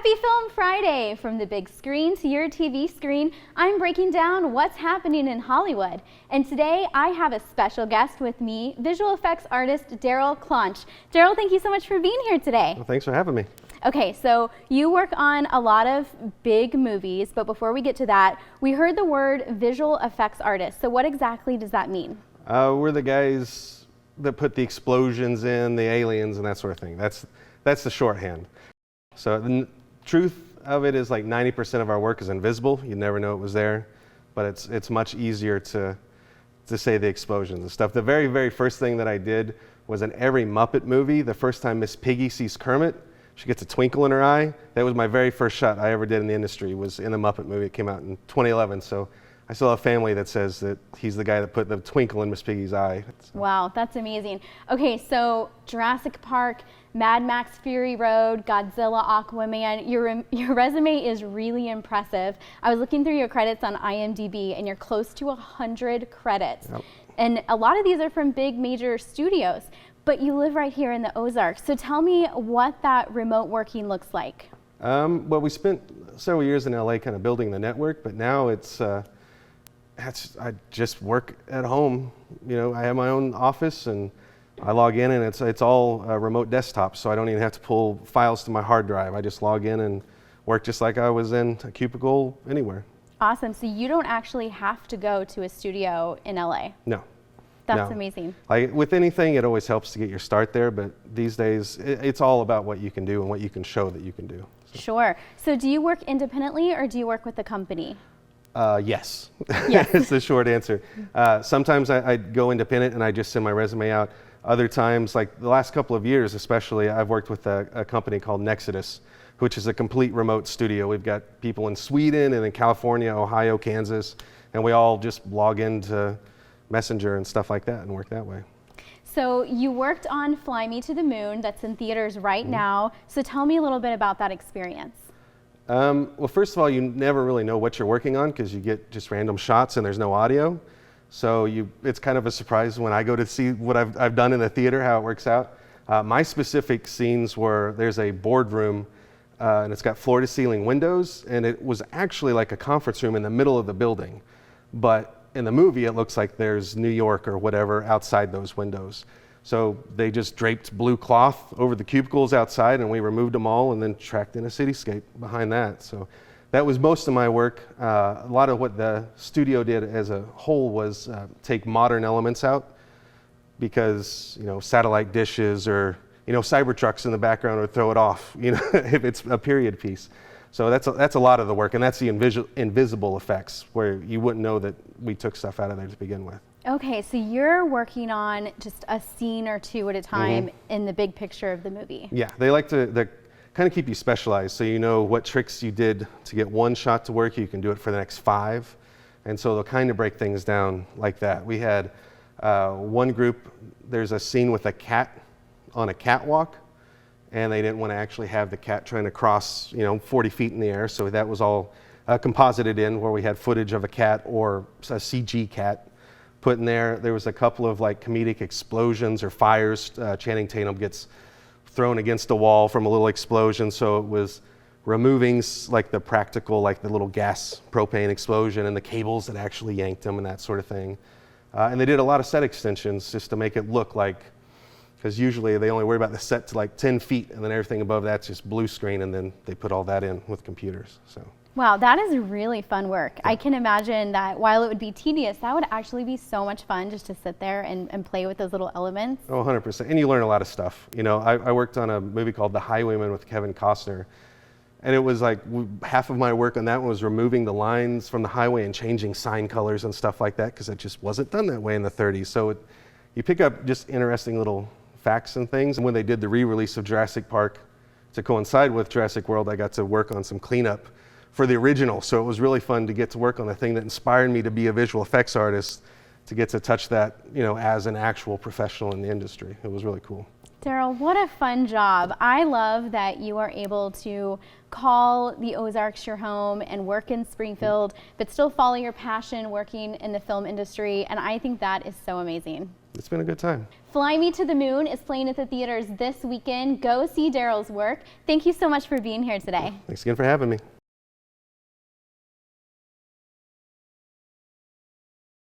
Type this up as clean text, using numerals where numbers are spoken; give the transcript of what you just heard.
Happy Film Friday! From the big screen to your TV screen, I'm breaking down what's happening in Hollywood. And today I have a special guest with me, visual effects artist DARRELL CLAUNCH. DARRELL, thank you so much for being here today. Well, thanks for having me. Okay, so you work on a lot of big movies, but before we get to that, we heard the word visual effects artist. So what exactly does that mean? We're the guys that put the explosions in, the aliens and that sort of thing. That's the shorthand. So the truth of it is like 90% of our work is invisible. You never know it was there, but it's much easier to say the explosions and stuff. The very, very first thing that I did was in every Muppet movie, the first time Miss Piggy sees Kermit, she gets a twinkle in her eye. That was my very first shot I ever did in the industry, was in the Muppet movie. It came out in 2011. So I still have family that says that he's the guy that put the twinkle in Miss Piggy's eye. Wow, that's amazing. Okay, so Jurassic Park, Mad Max Fury Road, Godzilla, Aquaman, your resume is really impressive. I was looking through your credits on IMDb and you're close to 100 credits. Yep. And a lot of these are from big major studios, but you live right here in the Ozarks. So tell me what that remote working looks like. Well, we spent several years in LA kind of building the network, but now I just work at home. You know, I have my own office and I log in and it's all remote desktop, so I don't even have to pull files to my hard drive. I just log in and work just like I was in a cubicle anywhere. Awesome. So you don't actually have to go to a studio in LA? No. That's no. amazing. Like with anything, it always helps to get your start there, but these days it's all about what you can do and what you can show that you can do. So. Sure. So do you work independently or do you work with a company? Yes, is the short answer. Sometimes I go independent and I just send my resume out. Other times, like the last couple of years especially, I've worked with a company called Nexodus, which is a complete remote studio. We've got people in Sweden and in California, Ohio, Kansas, and we all just log into Messenger and stuff like that and work that way. So you worked on Fly Me to the Moon, that's in theaters right now. So tell me a little bit about that experience. Well, first of all, you never really know what you're working on because you get just random shots and there's no audio. So it's kind of a surprise when I go to see what I've done in the theater, how it works out. My specific scenes were, there's a boardroom and it's got floor to ceiling windows, and it was actually like a conference room in the middle of the building. But in the movie, it looks like there's New York or whatever outside those windows. So they just draped blue cloth over the cubicles outside and we removed them all and then tracked in a cityscape behind that. So that was most of my work. A lot of what the studio did as a whole was take modern elements out, because, you know, satellite dishes or, you know, Cybertrucks in the background would throw it off, you know, if it's a period piece. So that's a lot of the work, and that's the invisible effects where you wouldn't know that we took stuff out of there to begin with. Okay, so you're working on just a scene or two at a time in the big picture of the movie. Yeah, they like to kind of keep you specialized, so you know what tricks you did to get one shot to work, you can do it for the next 5. And so they'll kind of break things down like that. We had one group, there's a scene with a cat on a catwalk, and they didn't want to actually have the cat trying to cross, you know, 40 feet in the air, so that was all composited in, where we had footage of a cat or a CG cat put in there. There was a couple of like comedic explosions or fires. Channing Tatum gets thrown against a wall from a little explosion, so it was removing like the practical, like the little gas propane explosion and the cables that actually yanked them and that sort of thing. And they did a lot of set extensions just to make it look like, because usually they only worry about the set to like 10 feet and then everything above that's just blue screen, and then they put all that in with computers. So. Wow, that is really fun work. Yeah. I can imagine that while it would be tedious, that would actually be so much fun just to sit there and play with those little elements. Oh, 100%. And you learn a lot of stuff. You know, I worked on a movie called The Highwayman with Kevin Costner, and it was like half of my work on that one was removing the lines from the highway and changing sign colors and stuff like that, because it just wasn't done that way in the 30s. So you pick up just interesting little facts and things. And when they did the re-release of Jurassic Park to coincide with Jurassic World, I got to work on some cleanup for the original. So it was really fun to get to work on the thing that inspired me to be a visual effects artist, to get to touch that, you know, as an actual professional in the industry. It was really cool. Darrell, what a fun job. I love that you are able to call the Ozarks your home and work in Springfield, but still follow your passion working in the film industry, and I think that is so amazing. It's been a good time. Fly Me to the Moon is playing at the theaters this weekend. Go see Darrell's work. Thank you so much for being here today. Thanks again for having me.